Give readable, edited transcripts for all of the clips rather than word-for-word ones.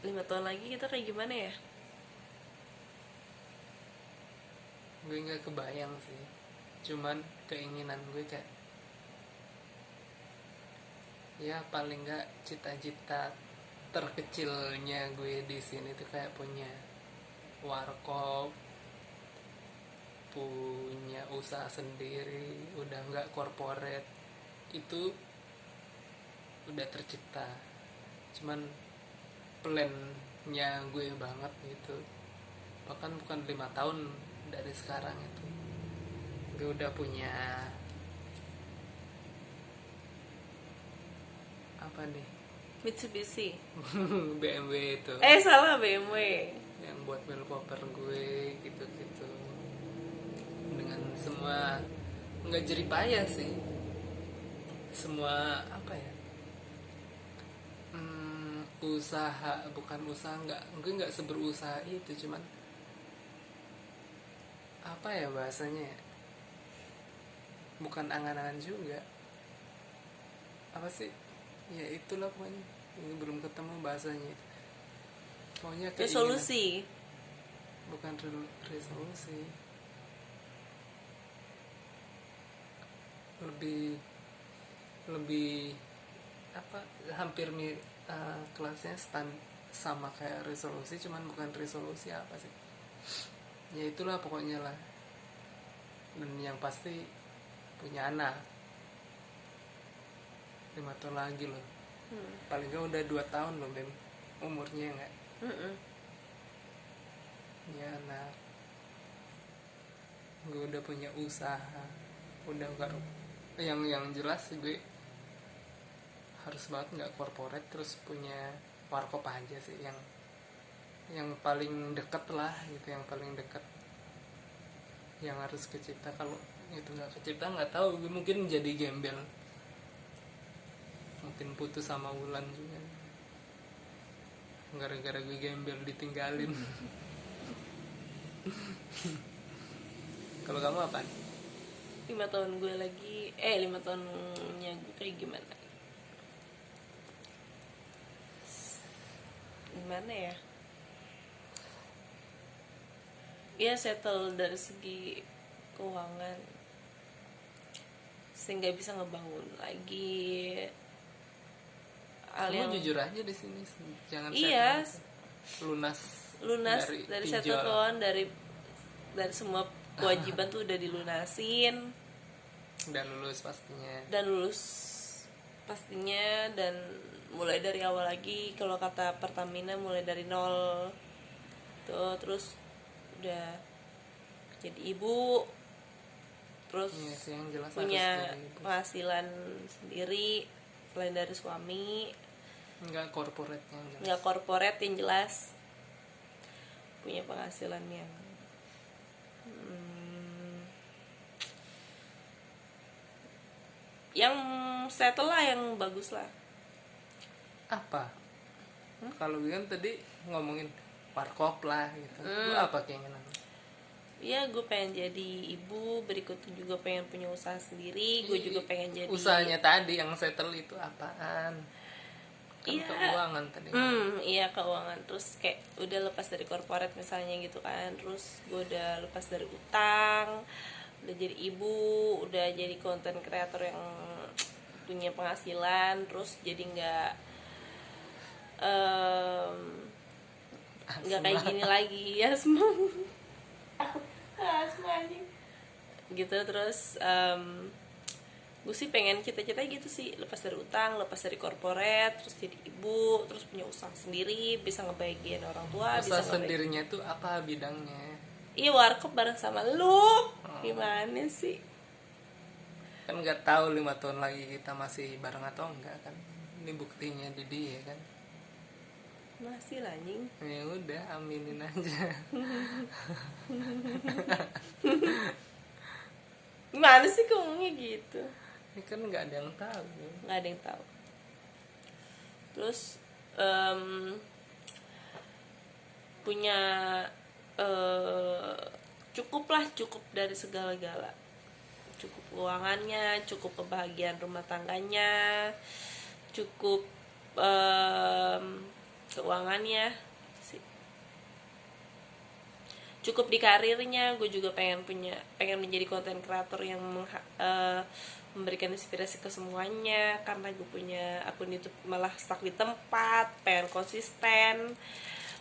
5 tahun lagi kita kayak gimana ya? Gue nggak kebayang sih, cuman keinginan gue kayak ya paling nggak cita-cita terkecilnya gue di sini tuh kayak punya warkop, punya usaha sendiri, udah nggak corporate. Itu udah tercipta, cuman plannya gue banget gitu, bahkan bukan 5 tahun dari sekarang itu gue udah punya apa nih. Mitsubishi. BMW itu Salah, BMW. yang buat wallpaper gue gitu-gitu, dengan semua nggak jeripaya sih, semua apa ya, usaha, bukan usaha, nggak, gue nggak seberusaha itu, cuman apa ya bahasanya ya? Bukan angan-angan juga, apa sih ya, itulah pokoknya, ini belum ketemu bahasanya, pokoknya keinginan. Resolusi. Bukan resolusi, lebih lebih apa, hampir kelasnya sama kayak resolusi, cuman bukan resolusi apa sih ya, itulah pokoknya lah. Dan yang pasti punya anak 5 tahun lagi loh, paling gak udah 2 tahun loh Bem umurnya, nggak Mm-mm. punya anak, gue udah punya usaha, udah nggak, yang jelas gue harus banget nggak corporate, terus punya warkop aja sih, yang paling deket lah gitu, yang paling deket, yang harus kecipta. Kalau itu nggak kecipta, nggak tahu, gue mungkin jadi gembel, mungkin putus sama Wulan juga gara-gara gue gembel ditinggalin. Kalau kamu apa? 5 tahun gue lagi, 5 tahunnya gue kayak gimana? Gimana ya? Ya settle dari segi keuangan, sehingga bisa ngebangun lagi hal Kamu yang jujur aja di sini, jangan iya, settle, lunas lunas dari settle pinjol. keuangan, dari semua kewajiban tuh udah dilunasin Dan lulus pastinya. dan lulus pastinya, dan mulai dari awal lagi. Kalau kata Pertamina mulai dari nol tuh, terus udah jadi ibu, terus Iya sih, yang jelas harus punya dari ibu. penghasilan sendiri selain dari suami, Enggak corporate yang jelas. nggak corporate yang jelas, punya penghasilan yang settle lah, yang bagus lah. Apa? Kalau gue kan tadi ngomongin warkop lah gitu. Lu apa keinginan? Ya gue pengen jadi ibu, berikutnya juga pengen punya usaha sendiri, gue juga pengen jadi Usahanya tadi yang settle itu apaan? Kan iya, keuangan tadi. iya keuangan. Terus kayak udah lepas dari korporat misalnya gitu kan, terus gue udah lepas dari utang, udah jadi ibu, udah jadi konten kreator yang punya penghasilan, terus jadi nggak kayak gini lagi ya, semua anjing gitu. Terus gue sih pengen cita-cita gitu sih, lepas dari utang, lepas dari korporat, terus jadi ibu, terus punya usaha sendiri, bisa ngebahagiain orang tua, bisa Usaha sendirinya tuh apa bidangnya? iya warkop bareng sama lu. Gimana sih? Kan nggak tahu 5 tahun lagi kita masih bareng atau enggak kan? Ini buktinya di dia kan. Masih lah anjing. Ya udah, aminin aja. Gimana sih ngomongnya gitu? Ini kan nggak ada yang tahu. Nggak ada yang tahu. Terus punya cukup dari segala-gala, cukup keuangannya, cukup kebahagiaan rumah tangganya, cukup keuangannya sih. Cukup di karirnya, gue juga pengen menjadi konten kreator yang memberikan inspirasi ke semuanya, karena gue punya akun YouTube malah stuck di tempat, pengen konsisten.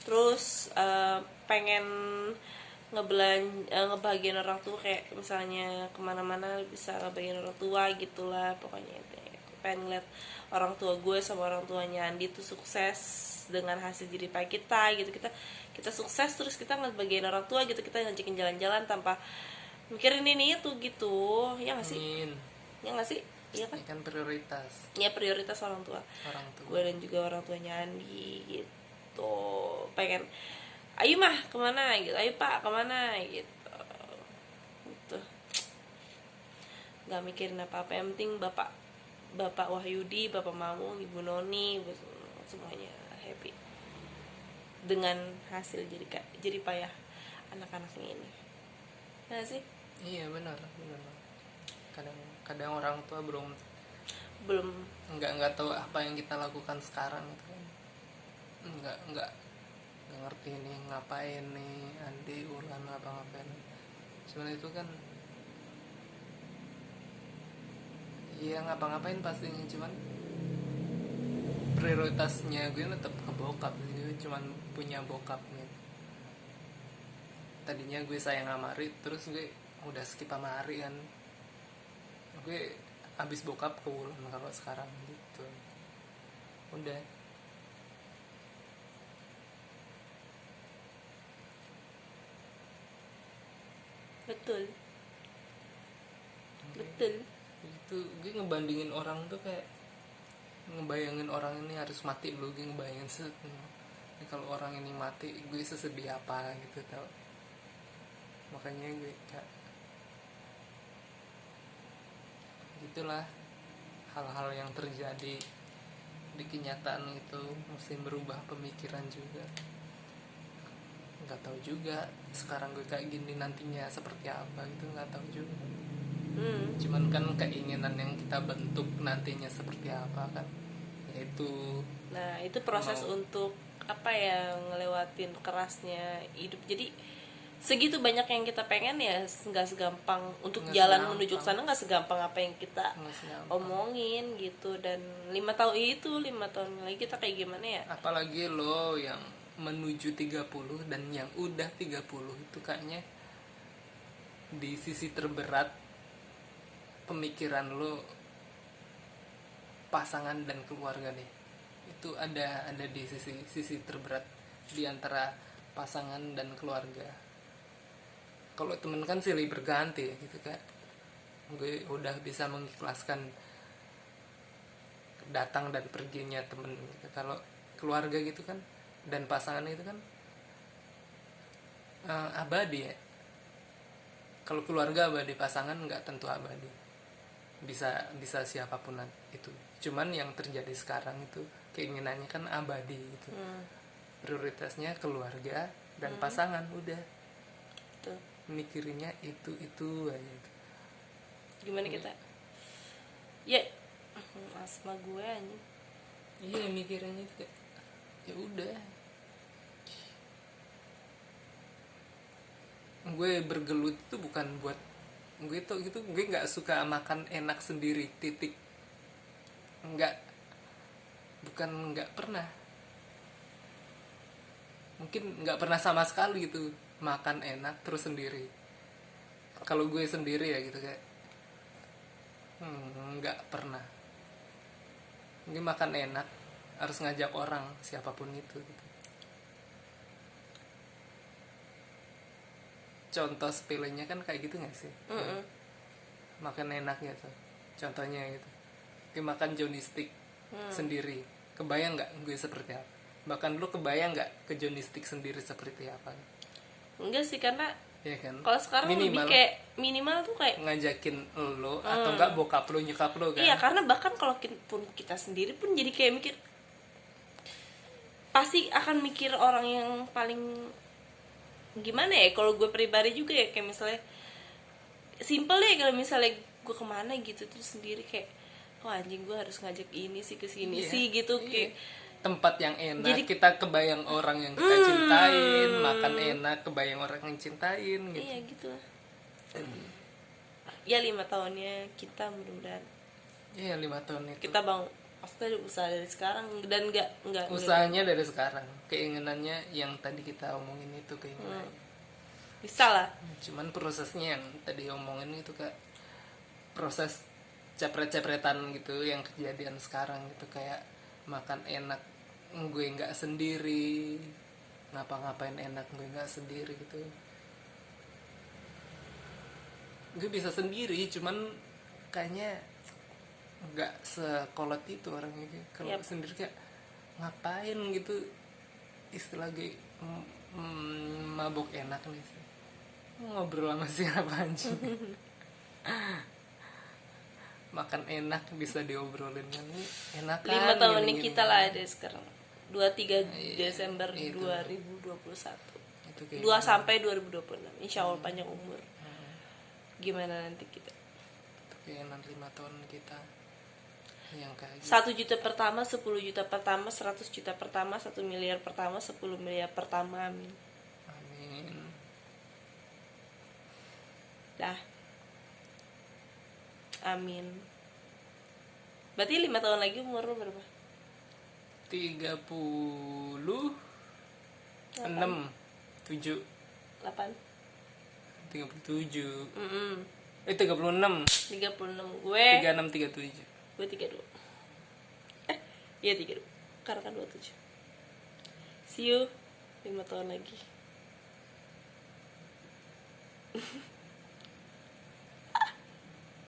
Terus pengen ngebahagiain orang tua, kayak misalnya kemana-mana bisa ngebahagiain orang tua gitulah pokoknya. Pengen ngeliat orang tua gue sama orang tuanya Andi tuh sukses dengan hasil jeripaya kita gitu. Kita sukses, terus kita ngebahagiain orang tua gitu, kita ngajakin jalan-jalan tanpa mikirin ini itu gitu, ya nggak sih? Amin. Ya nggak sih? Iya kan? Ini kan prioritas Ya prioritas orang tua gue dan juga orang tuanya Andi gitu. Pengen ayo mah kemana gitu, ayo pak kemana gitu, nggak mikirin apa-apa, yang penting bapak Wahyudi, bapak Mamu, ibu Noni, semuanya happy dengan hasil jadi payah anak-anaknya ini. Ya sih? Iya benar. Kadang orang tua belum nggak tahu apa yang kita lakukan sekarang gitu kan. nggak ngerti nih ngapain nih Andi Ulan apa ngapain. Sebenarnya itu kan iya ngapa-ngapain pastinya, cuman prioritasnya gue tetap ke bokap. Gue cuman punya bokap gitu. Tadinya gue sayang sama Ari, terus gue udah skip sama Ari kan, gue abis bokap ke Wulan kalau sekarang gitu. Udah betul itu gue ngebandingin orang tuh kayak ngebayangin orang ini harus mati dulu. Gue ngebayangin kalau orang ini mati gue sesedih apa gitu tau. Makanya gue kayak gitulah, hal-hal yang terjadi di kenyataan itu mesti merubah pemikiran juga. Nggak tahu juga sekarang gue kayak gini nantinya seperti apa gitu, nggak tahu juga. Cuman kan keinginan yang kita bentuk nantinya seperti apa kan, yaitu nah itu proses untuk apa ya, ngelewatin kerasnya hidup. Jadi segitu banyak yang kita pengen ya, nggak segampang untuk Nggak jalan segampang. menuju ke sana, nggak segampang apa yang kita omongin gitu. Dan 5 tahun lagi kita kayak gimana ya, apalagi lo yang menuju 30 dan yang udah 30 itu kayaknya di sisi terberat pemikiran lo pasangan dan keluarga nih. Itu ada di sisi terberat di antara pasangan dan keluarga. Kalau temen kan silih berganti ya gitu, kayak gue udah bisa mengikhlaskan datang dan perginya temen gitu. Kalau keluarga gitu kan dan pasangan itu kan abadi ya. Kalau keluarga abadi, pasangan nggak tentu abadi, bisa siapapun itu. Cuman yang terjadi sekarang itu keinginannya kan abadi gitu. Prioritasnya keluarga dan pasangan, udah tuh mikirinnya itu aja gitu. gimana kita ya, asma gue anjing. Iya mikirannya itu kayak ya udah, gue bergelut itu bukan buat gue tuh gitu. Gue nggak suka makan enak sendiri, titik. Bukan nggak pernah, mungkin nggak pernah sama sekali gitu makan enak terus sendiri. Kalau gue sendiri ya gitu kayak nggak pernah. Gue makan enak harus ngajak orang siapapun itu gitu. Contoh sepilenya kan kayak gitu nggak sih? Makan enak gitu contohnya gitu. Gue makan Johnny Stick sendiri, kebayang nggak gue seperti apa? Bahkan lu kebayang nggak ke Johnny Stick sendiri seperti apa? Enggak sih, karena Ya kan? kalau sekarang lebih kayak minimal tuh kayak ngajakin lo atau enggak bokap lo nyokap lo kan. iya, karena bahkan kalau pun kita sendiri pun jadi kayak mikir, pasti akan mikir orang yang paling gimana ya. Kalau gue pribadi juga ya, kayak misalnya simple deh, kalau misalnya gue kemana gitu tuh sendiri kayak, oh anjing gue harus ngajak ini sih ke sini sih gitu. Kayak tempat yang enak, Jadi kita kebayang orang yang kita cintain, makan enak, kebayang orang yang cintain gitu. iya gitu lah. Ya 5 tahunnya kita mudah-mudahan Iya 5 tahun itu. kita bang pasti usaha dari sekarang dan nggak Usahanya dari sekarang, keinginannya yang tadi kita omongin itu keinginannya. bisa lah. Cuman prosesnya yang tadi omongin itu Kak, proses cepret-cepretan gitu yang kejadian sekarang gitu, kayak makan enak gue nggak sendiri, ngapa-ngapain enak gue nggak sendiri gitu. Gue bisa sendiri, cuman kayaknya nggak sekolot itu orangnya. Kalau Yap. sendiri kayak ngapain gitu, istilah gue mabok enak nih sih, ngobrol sama siapa anjing. Makan enak bisa diobrolin kan, ini enak kan 5 tahun ini gini-gini. kita lah dari sekarang 23 Iya, Desember itu. 2021 Itu kayak 2 sampai 2026 insya Allah panjang umur. Gimana nanti kita itu keinginan 5 tahun kita yang kayak gitu. 1 juta pertama, 10 juta pertama, 100 juta pertama, 1 miliar pertama, 10 miliar pertama, amin. Amin. Dah. Amin. Berarti 5 tahun lagi umur lo berapa? 36 7 8. 37 Mm-mm. 36 36 gue. 36 37. Gue 32. Iya 32. Karena kan 27. See you 5 tahun lagi.